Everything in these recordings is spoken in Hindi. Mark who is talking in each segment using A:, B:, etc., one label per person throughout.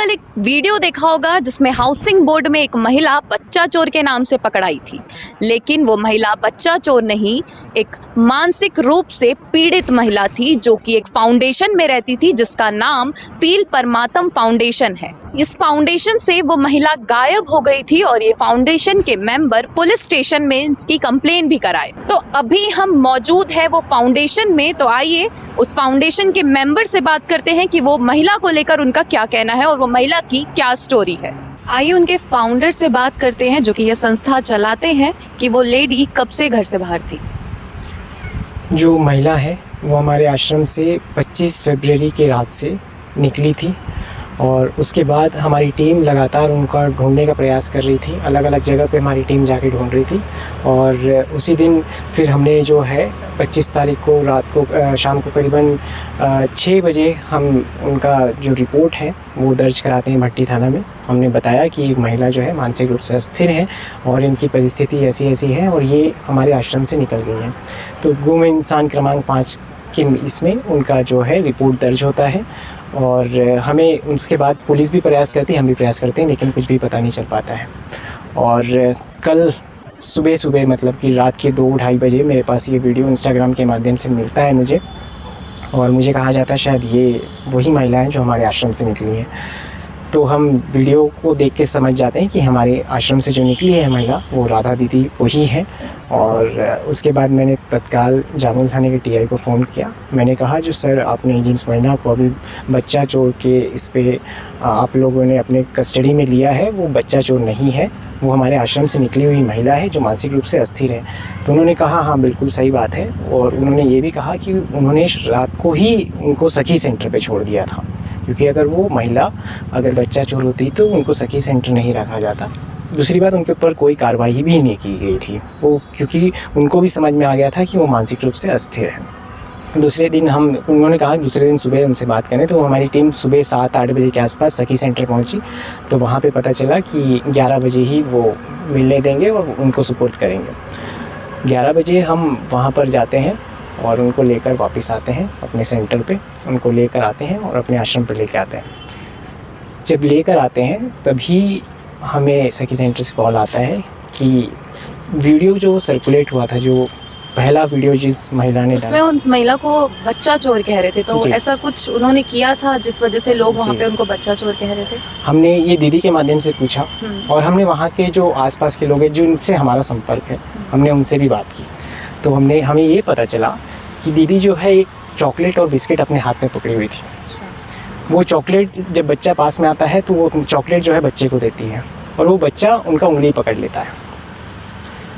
A: कल एक वीडियो देखा होगा जिसमें हाउसिंग बोर्ड में एक महिला बच्चा चोर के नाम से पकड़ाई थी, लेकिन वो महिला बच्चा चोर नहीं, एक मानसिक रूप से पीड़ित महिला थी जो कि एक फाउंडेशन में रहती थी जिसका नाम फील परमात्म फाउंडेशन है। इस फाउंडेशन से वो महिला गायब हो गई थी और ये फाउंडेशन के मेंबर पुलिस स्टेशन में इसकी कंप्लेन भी कराए। तो अभी हम मौजूद है वो फाउंडेशन में, तो आइए उस फाउंडेशन के मेंबर से बात करते हैं कि वो महिला को लेकर उनका क्या कहना है और वो महिला की क्या स्टोरी है। आइए उनके फाउंडर से बात करते हैं जो कि ये संस्था चलाते हैं कि वो लेडी कब से घर से बाहर थी।
B: जो महिला है वो हमारे आश्रम से 25 फरवरी की रात से निकली थी और उसके बाद हमारी टीम लगातार उनका ढूंढने का प्रयास कर रही थी। अलग अलग जगह पे हमारी टीम जाके ढूंढ रही थी और उसी दिन फिर हमने जो है 25 तारीख को रात को शाम को करीबन 6 बजे हम उनका जो रिपोर्ट है वो दर्ज कराते हैं भट्टी थाना में। हमने बताया कि महिला जो है मानसिक रूप से अस्थिर है और इनकी परिस्थिति ऐसी ऐसी है और ये हमारे आश्रम से निकल गई हैं। तो गुम इंसान क्रमांक 5 के इसमें उनका जो है रिपोर्ट दर्ज होता है और हमें उसके बाद पुलिस भी प्रयास करती है, हम भी प्रयास करते हैं, लेकिन कुछ भी पता नहीं चल पाता है। और कल सुबह मतलब कि रात के 2-2:30 बजे मेरे पास ये वीडियो इंस्टाग्राम के माध्यम से मिलता है मुझे और मुझे कहा जाता है शायद ये वही महिला है जो हमारे आश्रम से निकली है। तो हम वीडियो को देख के समझ जाते हैं कि हमारे आश्रम से जो निकली है महिला वो राधा दीदी वही है। और उसके बाद मैंने तत्काल जामुन थाने के टीआई को फ़ोन किया। मैंने कहा जो सर आपने जिस महिला को अभी बच्चा चोर के इस पे आप लोगों ने अपने कस्टडी में लिया है वो बच्चा चोर नहीं है, वो हमारे आश्रम से निकली हुई महिला है जो मानसिक रूप से अस्थिर है। तो उन्होंने कहा हाँ बिल्कुल सही बात है और उन्होंने ये भी कहा कि उन्होंने रात को ही उनको सखी सेंटर पे छोड़ दिया था, क्योंकि अगर वो महिला अगर बच्चा चोर होती तो उनको सखी सेंटर नहीं रखा जाता। दूसरी बात उनके ऊपर कोई कार्रवाई भी नहीं की गई थी वो, क्योंकि उनको भी समझ में आ गया था कि वो मानसिक रूप से अस्थिर है। दूसरे दिन उन्होंने कहा दूसरे दिन सुबह उनसे बात करें, तो हमारी टीम सुबह 7-8 बजे के आसपास सखी सेंटर पहुंची। तो वहाँ पे पता चला कि 11 बजे ही वो मिलने देंगे और उनको सुपुर्द करेंगे। 11 बजे हम वहाँ पर जाते हैं और उनको लेकर वापस आते हैं अपने सेंटर पे, उनको लेकर आते हैं और अपने आश्रम पर लेकर आते हैं। जब लेकर आते हैं तभी हमें सखी सेंटर से कॉल आता है कि वीडियो जो सर्कुलेट हुआ था, जो पहला वीडियो जिस महिला ने
A: उसमें उन महिला को बच्चा चोर कह रहे थे, तो ऐसा कुछ उन्होंने किया था जिस वजह से लोग वहाँ पे उनको बच्चा चोर कह रहे थे।
B: हमने ये दीदी के माध्यम से पूछा और हमने वहाँ के जो आसपास के लोग हैं जिनसे हमारा संपर्क है, हमने उनसे भी बात की। तो हमें ये पता चला कि दीदी जो है एक चॉकलेट और बिस्किट अपने हाथ में पकड़ी हुई थी। वो चॉकलेट जब बच्चा पास में आता है तो वो चॉकलेट जो है बच्चे को देती है और वो बच्चा उनका उंगली पकड़ लेता है।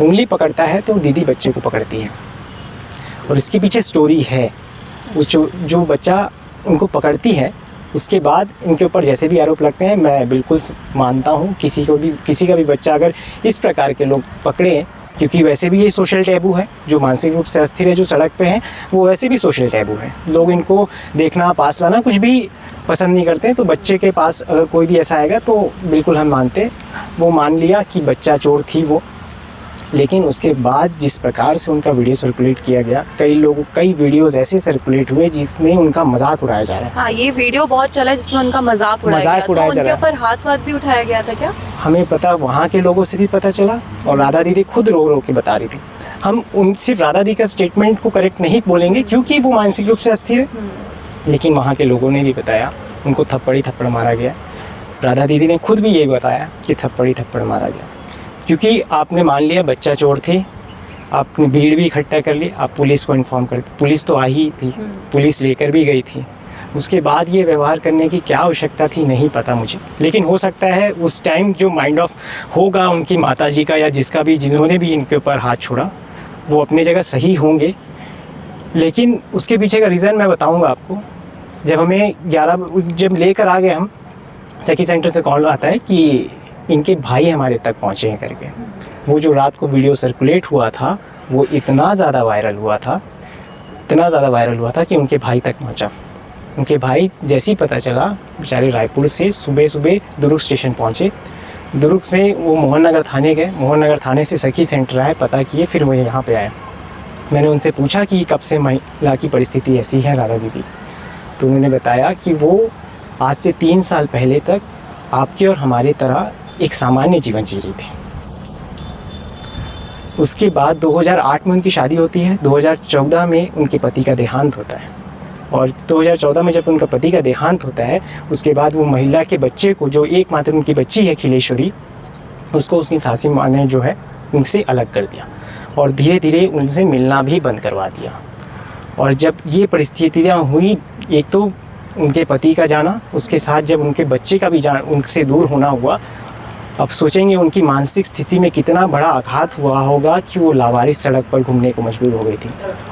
B: उंगली पकड़ता है तो दीदी बच्चे को पकड़ती है और इसके पीछे स्टोरी है। वो जो बच्चा उनको पकड़ती है उसके बाद इनके ऊपर जैसे भी आरोप लगते हैं, मैं बिल्कुल मानता हूँ किसी का भी बच्चा अगर इस प्रकार के लोग पकड़े, क्योंकि वैसे भी ये सोशल टैबू है, जो मानसिक रूप से अस्थिर है जो सड़क पे हैं वो वैसे भी सोशल टैबू है। लोग इनको देखना पास लाना कुछ भी पसंद नहीं करते हैं। तो बच्चे के पास अगर कोई भी ऐसा आएगा तो बिल्कुल हम मानते, वो मान लिया कि बच्चा चोर थी वो। लेकिन उसके बाद जिस प्रकार से उनका वीडियो सर्कुलेट किया गया, कई वीडियोस ऐसे सर्कुलेट हुए जिसमें उनका मजाक उड़ाया जा रहा है।
A: हाँ, ये वीडियो बहुत चला जिसमें उनका मजाक उड़ाया जा रहा है। तो उनके ऊपर हाथ भी उठाया गया था क्या? हमें
B: पता, वहाँ के लोगों से भी पता चला और राधा दीदी खुद रो के बता रही थी। हम सिर्फ राधा दीदी का स्टेटमेंट को करेक्ट नहीं बोलेंगे क्योंकि वो मानसिक रूप से अस्थिर है, लेकिन वहाँ के लोगों ने भी बताया उनको थप्पड़ मारा गया। राधा दीदी ने खुद भी ये बताया कि थप्पड़ मारा गया, क्योंकि आपने मान लिया बच्चा चोर थे, आपने भीड़ भी इकट्ठा कर ली, आप पुलिस को इन्फॉर्म कर, पुलिस तो आई थी, पुलिस लेकर भी गई थी। उसके बाद ये व्यवहार करने की क्या आवश्यकता थी नहीं पता मुझे, लेकिन हो सकता है उस टाइम जो माइंड ऑफ होगा उनकी माताजी का या जिसका भी, जिन्होंने भी इनके ऊपर हाथ छोड़ा, वो अपनी जगह सही होंगे। लेकिन उसके पीछे का रीज़न मैं बताऊँगा आपको। जब लेकर आ गए हम, सखी सेंटर से कॉल आता है कि इनके भाई हमारे तक पहुँचे हैं करके। वो जो रात को वीडियो सर्कुलेट हुआ था वो इतना ज़्यादा वायरल हुआ था कि उनके भाई तक पहुँचा। उनके भाई जैसे ही पता चला, बेचारे रायपुर से सुबह दुर्ग स्टेशन पहुँचे। दुर्ग में वो मोहन नगर थाने गए, मोहन नगर थाने से सखी सेंटर आए, पता किए, फिर वो यहाँ पे आए। मैंने उनसे पूछा कि कब से महिला की परिस्थिति ऐसी है राधा दीदी, तो उन्होंने बताया कि वो आज से 3 साल पहले तक आपके और हमारे तरह एक सामान्य जीवन जी रही थी। उसके बाद 2008 में उनकी शादी होती है, 2014 में उनके पति का देहांत होता है और 2014 में जब उनका पति का देहांत होता है उसके बाद वो महिला के बच्चे को, जो एकमात्र उनकी बच्ची है खिलेश्वरी, उसको उसकी सासी माँ ने जो है उनसे अलग कर दिया और धीरे धीरे उनसे मिलना भी बंद करवा दिया। और जब ये परिस्थितियाँ हुई, एक तो उनके पति का जाना, उसके साथ जब उनके बच्चे का भी उनसे दूर होना हुआ, अब सोचेंगे उनकी मानसिक स्थिति में कितना बड़ा आघात हुआ होगा कि वो लावारिस सड़क पर घूमने को मजबूर हो गई थी।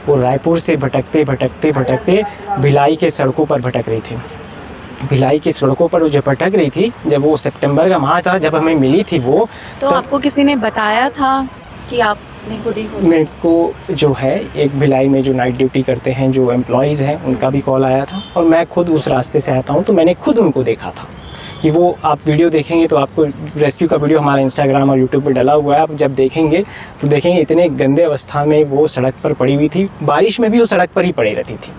B: वो रायपुर से भटकते भटकते भटकते भिलाई के सड़कों पर भटक रही थी। भिलाई की सड़कों पर वो जब भटक रही थी, जब वो सितंबर का माह था जब हमें मिली थी वो,
A: तो आपको किसी ने बताया था कि आपने खुद ही
B: मेरे को जो है एक भिलाई में जो नाइट ड्यूटी करते हैं जो एम्प्लॉयज़ हैं उनका भी कॉल आया था और मैं खुद उस रास्ते से आता हूँ तो मैंने खुद उनको देखा था कि वो, आप वीडियो देखेंगे तो आपको रेस्क्यू का वीडियो हमारा इंस्टाग्राम और यूट्यूब पे डला हुआ है, आप जब देखेंगे तो देखेंगे इतने गंदे अवस्था में वो सड़क पर पड़ी हुई थी। बारिश में भी वो सड़क पर ही पड़ी रहती थी।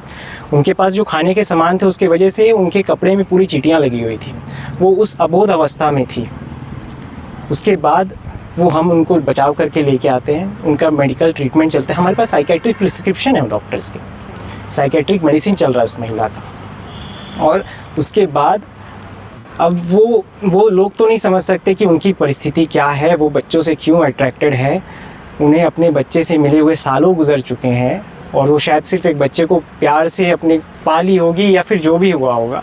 B: उनके पास जो खाने के सामान थे उसके वजह से उनके कपड़े में पूरी चींटियाँ लगी हुई थी, वो उस अबोध अवस्था में थी। उसके बाद वो हम उनको बचाव करके लेके आते हैं, उनका मेडिकल ट्रीटमेंट चलता है। हमारे पास साइकेट्रिक प्रिस्क्रिप्शन है डॉक्टर्स के, साइकेट्रिक मेडिसिन चल रहा है उस महिला का। और उसके बाद अब वो लोग तो नहीं समझ सकते कि उनकी परिस्थिति क्या है, वो बच्चों से क्यों अट्रैक्टेड है। उन्हें अपने बच्चे से मिले हुए सालों गुजर चुके हैं और वो शायद सिर्फ एक बच्चे को प्यार से अपने पाली होगी या फिर जो भी हुआ होगा।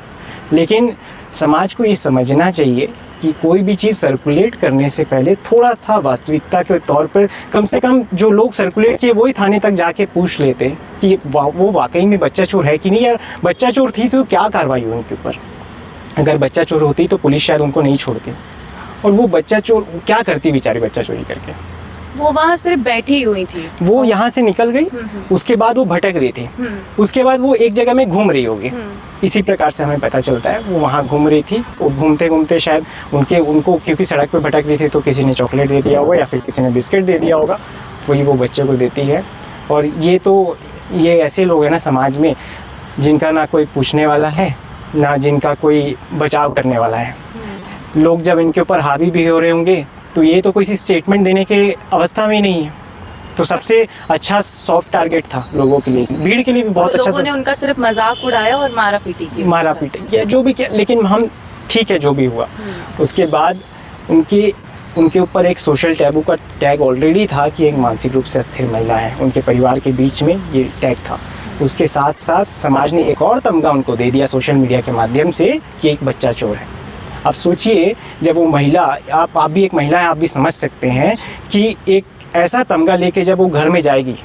B: लेकिन समाज को ये समझना चाहिए कि कोई भी चीज़ सर्कुलेट करने से पहले थोड़ा सा वास्तविकता के तौर पर कम से कम जो लोग सर्कुलेट किए वही थाने तक जाके पूछ लेते कि वो वाकई में बच्चा चोर है कि नहीं। यार बच्चा चोर थी तो क्या कार्रवाई हुई उनके ऊपर? अगर बच्चा चोर होती तो पुलिस शायद उनको नहीं छोड़ती। और वो बच्चा चोर क्या करती बेचारी बच्चा चोरी करके?
A: वो वहाँ सिर्फ बैठी हुई थी,
B: वो यहाँ से निकल गई, उसके बाद वो भटक रही थी, उसके बाद वो एक जगह में घूम रही होगी। इसी प्रकार से हमें पता चलता है वो वहाँ घूम रही थी। वो घूमते घूमते शायद उनको क्योंकि सड़क पे भटक रही थी तो किसी ने चॉकलेट दे दिया होगा या फिर किसी ने बिस्किट दे दिया होगा, वही वो बच्चे को देती है। और ये ऐसे लोग हैं ना समाज में जिनका ना कोई पूछने वाला है ना जिनका कोई बचाव करने वाला है। लोग जब इनके ऊपर हावी भी हो रहे होंगे तो ये तो कोई सी स्टेटमेंट देने के अवस्था में ही नहीं है। तो सबसे अच्छा सॉफ्ट टारगेट था लोगों के लिए, भीड़ के लिए भी बहुत अच्छा।
A: लोगों ने उनका सिर्फ मजाक उड़ाया और मारा पीटी
B: किया जो भी किया, लेकिन हम ठीक है जो भी हुआ। उसके बाद उनके ऊपर एक सोशल टैबू का टैग ऑलरेडी था कि एक मानसिक रूप से अस्थिर महिला है, उनके परिवार के बीच में ये टैग था। उसके साथ साथ समाज ने एक और तमगा उनको दे दिया सोशल मीडिया के माध्यम से कि एक बच्चा चोर है। अब सोचिए जब वो महिला, आप भी एक महिला है, आप भी समझ सकते हैं कि एक ऐसा तमगा लेके जब वो घर में जाएगी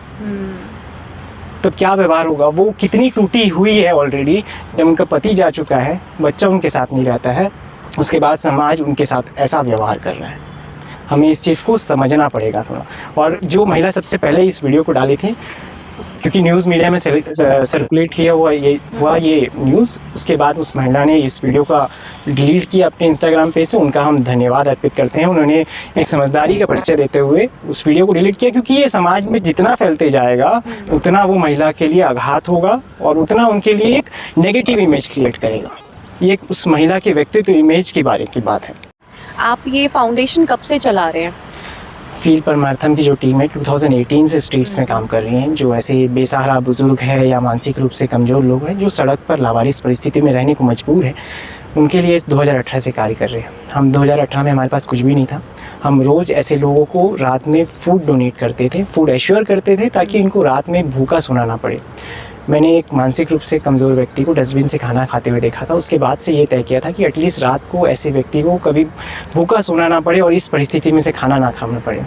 B: तो क्या व्यवहार होगा। वो कितनी टूटी हुई है ऑलरेडी, जब उनका पति जा चुका है, बच्चा उनके साथ नहीं रहता है, उसके बाद समाज उनके साथ ऐसा व्यवहार कर रहा है। हमें इस चीज़ को समझना पड़ेगा थोड़ा। और जो महिला सबसे पहले इस वीडियो को डाली थी, क्योंकि न्यूज़ मीडिया में सर्कुलेट किया हुआ ये न्यूज़, उसके बाद उस महिला ने इस वीडियो का डिलीट किया अपने इंस्टाग्राम पेज से। उनका हम धन्यवाद अर्पित करते हैं। उन्होंने एक समझदारी का परिचय देते हुए उस वीडियो को डिलीट किया, क्योंकि ये समाज में जितना फैलते जाएगा उतना वो महिला के लिए आघात होगा और उतना उनके लिए एक नेगेटिव इमेज क्रिएट करेगा। ये उस महिला के व्यक्तित्व इमेज के बारे की बात है।
A: आप ये फाउंडेशन कब से चला रहे हैं?
B: फील्ड परमार्थम की जो टीम है 2018 से स्ट्रीट्स में काम कर रही हैं। जो ऐसे बेसहारा बुजुर्ग है या मानसिक रूप से कमज़ोर लोग हैं जो सड़क पर लावारिस परिस्थिति में रहने को मजबूर हैं, उनके लिए 2018 से कार्य कर रहे हैं। हम 2018 में हमारे पास कुछ भी नहीं था। हम रोज़ ऐसे लोगों को रात में फूड डोनेट करते थे, फूड एश्योर करते थे ताकि इनको रात में भूखा सोना ना पड़े। मैंने एक मानसिक रूप से कमज़ोर व्यक्ति को डस्टबिन से खाना खाते हुए देखा था। उसके बाद से ये तय किया था कि एटलीस्ट रात को ऐसे व्यक्ति को कभी भूखा सोना ना पड़े और इस परिस्थिति में से खाना ना खाना पड़े।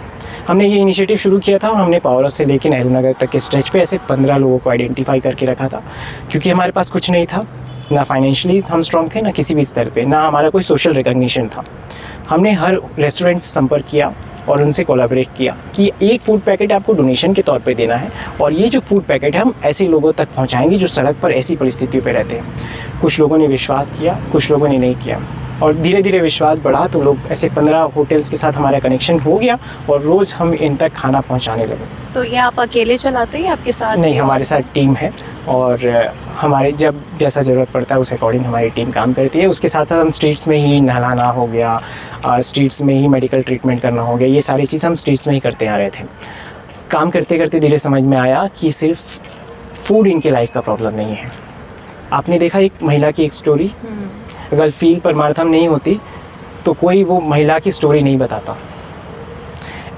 B: हमने ये इनिशिएटिव शुरू किया था और हमने पावरों से लेकर नेहरू नगर तक के स्ट्रेच पे ऐसे 15 लोगों को आइडेंटिफाई करके रखा था, क्योंकि हमारे पास कुछ नहीं था, ना फाइनेंशियली हम स्ट्रॉन्ग थे, ना किसी भी स्तर पे, ना हमारा कोई सोशल रिकग्निशन था। हमने हर रेस्टोरेंट से संपर्क किया और उनसे कोलैबोरेट किया कि एक फूड पैकेट आपको डोनेशन के तौर पे देना है और ये जो फूड पैकेट है हम ऐसे लोगों तक पहुंचाएंगे जो सड़क पर ऐसी परिस्थितियों पे रहते हैं। कुछ लोगों ने विश्वास किया, कुछ लोगों ने नहीं किया और धीरे धीरे विश्वास बढ़ा तो लोग ऐसे 15 होटल्स के साथ हमारा कनेक्शन हो गया और रोज़ हम इन तक खाना पहुँचाने लगे।
A: तो ये आप अकेले चलाते हैं, आपके साथ?
B: नहीं, हमारे साथ टीम है। और हमारे जब जैसा ज़रूरत पड़ता है उस अकॉर्डिंग हमारी टीम काम करती है। उसके साथ साथ हम स्ट्रीट्स में ही नहलाना हो गया, स्ट्रीट्स में ही मेडिकल ट्रीटमेंट करना हो गया, ये सारी चीज़ हम स्ट्रीट्स में ही करते आ रहे थे। काम करते करते धीरे समझ में आया कि सिर्फ फूड इनके लाइफ का प्रॉब्लम नहीं है। आपने देखा एक महिला की एक स्टोरी, अगर फील्ड पर मारथम नहीं होती तो कोई वो महिला की स्टोरी नहीं बताता।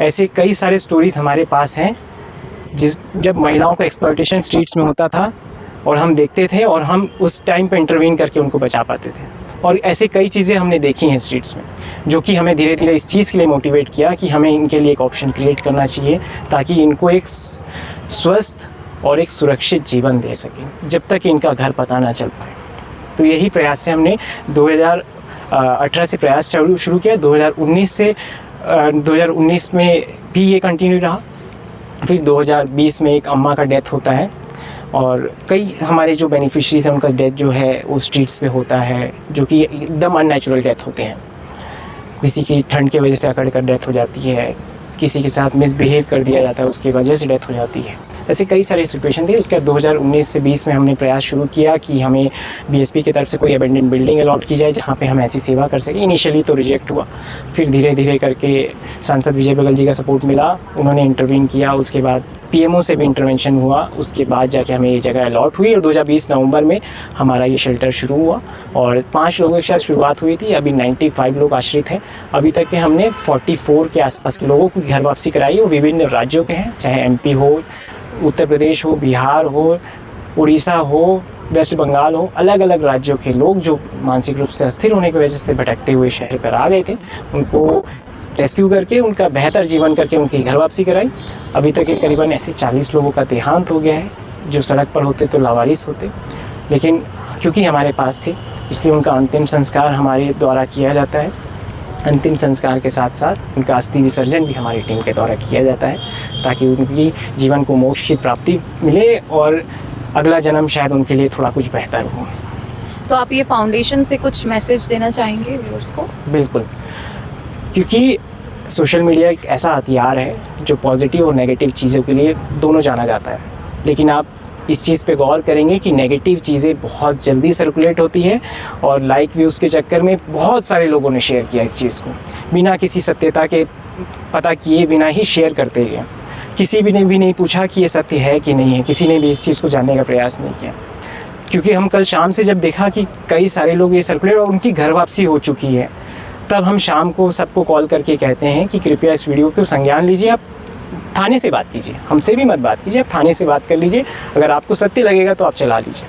B: ऐसे कई सारे स्टोरीज़ हमारे पास हैं जब महिलाओं का एक्सप्लॉयटेशन स्ट्रीट्स में होता था और हम देखते थे और हम उस टाइम पे इंटरवीन करके उनको बचा पाते थे। और ऐसे कई चीज़ें हमने देखी हैं स्ट्रीट्स में, जो कि हमें धीरे धीरे इस चीज़ के लिए मोटिवेट किया कि हमें इनके लिए एक ऑप्शन क्रिएट करना चाहिए ताकि इनको एक स्वस्थ और एक सुरक्षित जीवन दे सकें जब तक इनका घर पता ना चल पाए। तो यही प्रयास से हमने 2018 से प्रयास शुरू किया। 2019 में भी ये कंटिन्यू रहा। फिर 2020 में एक अम्मा का डेथ होता है और कई हमारे जो बेनिफिशरीज हैं उनका डेथ जो है वो स्ट्रीट्स पे होता है, जो कि एकदम अननेचुरल डेथ होते हैं। किसी की ठंड की वजह से अकड़ कर डेथ हो जाती है, किसी के साथ मिसबिहेव कर दिया जाता है, उसकी वजह से डेथ हो जाती है। ऐसे कई सारे सिचुएशन थे। उसके बाद 2019 से 20 में हमने प्रयास शुरू किया कि हमें बीएसपी की तरफ से कोई अबेंडन बिल्डिंग अलॉट की जाए जहाँ पे हम ऐसी सेवा कर सकें। इनिशियली तो रिजेक्ट हुआ, फिर धीरे धीरे करके सांसद विजय बघेल जी का सपोर्ट मिला, उन्होंने इंटरवीन किया। उसके बाद पीएमओ से भी इंटरवेंशन हुआ, उसके बाद जाके हमें ये जगह अलॉट हुई और 2020 नवंबर में हमारा ये शेल्टर शुरू हुआ और 5 लोगों के साथ शुरुआत हुई थी। अभी 95 लोग आश्रित हैं। अभी तक के हमने 44 के आसपास के लोगों को घर वापसी कराई। वो विभिन्न राज्यों के हैं, चाहे एमपी हो, उत्तर प्रदेश हो, बिहार हो, उड़ीसा हो, वेस्ट बंगाल हो, अलग अलग राज्यों के लोग जो मानसिक रूप से अस्थिर होने की वजह से भटकते हुए शहर पर आ गए थे, उनको रेस्क्यू करके उनका बेहतर जीवन करके उनकी घर वापसी कराई। अभी तक के करीबन ऐसे 40 लोगों का देहांत हो गया है जो सड़क पर होते तो लावारिस होते, लेकिन क्योंकि हमारे पास थे इसलिए उनका अंतिम संस्कार हमारे द्वारा किया जाता है। अंतिम संस्कार के साथ साथ उनका अस्थि विसर्जन भी हमारी टीम के द्वारा किया जाता है ताकि उनकी जीवन को मोक्ष की प्राप्ति मिले और अगला जन्म शायद उनके लिए थोड़ा कुछ बेहतर हो।
A: तो आप ये फाउंडेशन से कुछ मैसेज देना चाहेंगे व्यूअर्स को?
B: बिल्कुल, क्योंकि सोशल मीडिया एक ऐसा हथियार है जो पॉजिटिव और नेगेटिव चीज़ों के लिए दोनों जाना जाता है, लेकिन आप इस चीज़ पे गौर करेंगे कि नेगेटिव चीज़ें बहुत जल्दी सर्कुलेट होती है और लाइक व्यूज़ के चक्कर में बहुत सारे लोगों ने शेयर किया इस चीज़ को, बिना किसी सत्यता के पता किए बिना ही शेयर करते गए। किसी भी ने भी नहीं पूछा कि ये सत्य है कि नहीं है, किसी ने भी इस चीज़ को जानने का प्रयास नहीं किया। क्योंकि हम कल शाम से जब देखा कि कई सारे लोग ये सर्कुलेट और उनकी घर वापसी हो चुकी है, तब हम शाम को सबको कॉल करके कहते हैं कि कृपया इस वीडियो को संज्ञान लीजिए, आप थाने से बात कीजिए, हमसे भी मत बात कीजिए, आप थाने से बात कर लीजिए, अगर आपको सत्य लगेगा तो आप चला लीजिए।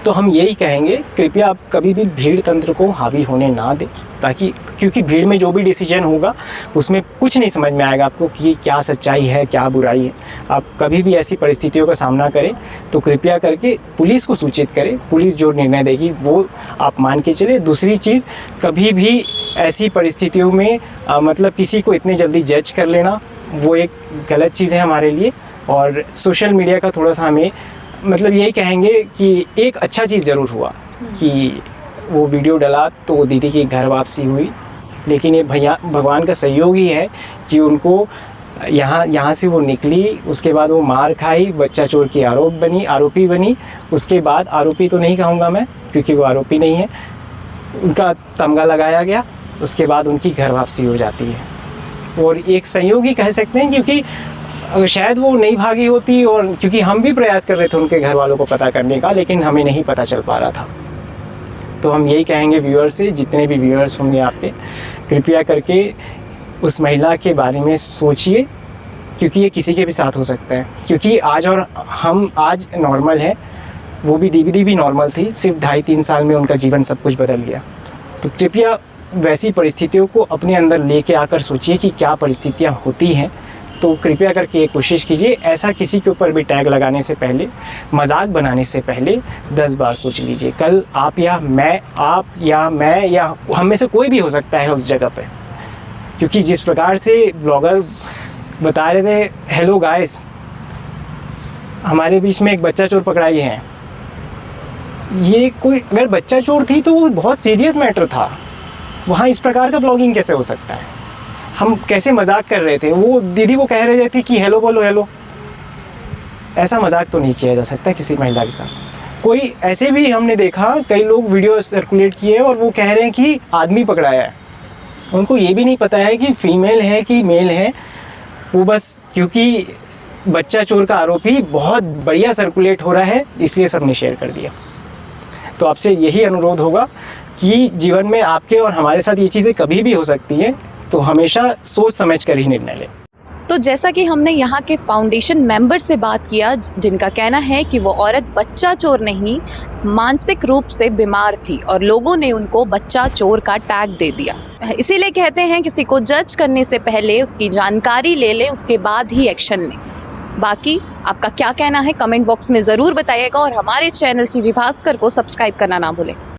B: तो हम यही कहेंगे, कृपया आप कभी भी भीड़ तंत्र को हावी होने ना दें, ताकि क्योंकि भीड़ में जो भी डिसीजन होगा उसमें कुछ नहीं समझ में आएगा आपको कि क्या सच्चाई है क्या बुराई है। आप कभी भी ऐसी परिस्थितियों का सामना करें तो कृपया करके पुलिस को सूचित करें, पुलिस जो निर्णय देगी वो आप मान के चले। दूसरी चीज़, कभी भी ऐसी परिस्थितियों में मतलब किसी को इतने जल्दी जज कर लेना वो एक गलत चीज़ है हमारे लिए। और सोशल मीडिया का थोड़ा सा हमें मतलब यही कहेंगे कि एक अच्छा चीज़ ज़रूर हुआ कि वो वीडियो डला तो वो दीदी की घर वापसी हुई, लेकिन ये भगवान का सहयोग ही है कि उनको यहाँ से वो निकली, उसके बाद वो मार खाई, बच्चा चोर की आरोपी बनी। उसके बाद आरोपी तो नहीं कहूँगा मैं क्योंकि वो आरोपी नहीं है, उनका तमगा लगाया गया, उसके बाद उनकी घर वापसी हो जाती है। और एक संयोग ही कह सकते हैं क्योंकि शायद वो नहीं भागी होती, और क्योंकि हम भी प्रयास कर रहे थे उनके घर वालों को पता करने का, लेकिन हमें नहीं पता चल पा रहा था। तो हम यही कहेंगे व्यूअर्स से, जितने भी व्यूअर्स होंगे आपके, कृपया करके उस महिला के बारे में सोचिए, क्योंकि ये किसी के भी साथ हो सकता है। क्योंकि हम आज नॉर्मल है, वो भी दीदी भी नॉर्मल थी, सिर्फ 2.5-3 साल में उनका जीवन सब कुछ बदल गया। तो कृपया वैसी परिस्थितियों को अपने अंदर लेके आकर सोचिए कि क्या परिस्थितियाँ होती हैं। तो कृपया करके ये कोशिश कीजिए, ऐसा किसी के ऊपर भी टैग लगाने से पहले, मजाक बनाने से पहले 10 बार सोच लीजिए। कल आप या मैं या हम में से कोई भी हो सकता है उस जगह पे। क्योंकि जिस प्रकार से ब्लॉगर बता रहे थे, हेलो गाइस, हमारे बीच में एक बच्चा चोर पकड़ाई है, ये कोई अगर बच्चा चोर थी तो वो बहुत सीरियस मैटर था, वहाँ इस प्रकार का ब्लॉगिंग कैसे हो सकता है? हम कैसे मजाक कर रहे थे, वो दीदी को कह रहे थे कि हेलो बोलो हेलो, ऐसा मजाक तो नहीं किया जा सकता किसी महिला के साथ। कोई ऐसे भी हमने देखा, कई लोग वीडियो सर्कुलेट किए और वो कह रहे हैं कि आदमी पकड़ाया है। उनको ये भी नहीं पता है कि फीमेल है कि मेल है। वो बस क्योंकि बच्चा चोर का आरोपी बहुत बढ़िया सर्कुलेट हो रहा है इसलिए सबने शेयर कर दिया। तो आपसे यही अनुरोध होगा कि जीवन में आपके और हमारे साथ ये चीज़ें कभी भी हो सकती हैं, तो हमेशा सोच समझ कर ही निर्णय लें।
A: तो जैसा कि हमने यहाँ के फाउंडेशन मेंबर से बात किया, जिनका कहना है कि वो औरत बच्चा चोर नहीं, मानसिक रूप से बीमार थी और लोगों ने उनको बच्चा चोर का टैग दे दिया। इसीलिए कहते हैं किसी को जज करने से पहले उसकी जानकारी ले लें, उसके बाद ही एक्शन लें। बाकी आपका क्या कहना है कमेंट बॉक्स में ज़रूर बताइएगा और हमारे चैनल सीजी भास्कर को सब्सक्राइब करना ना भूलें।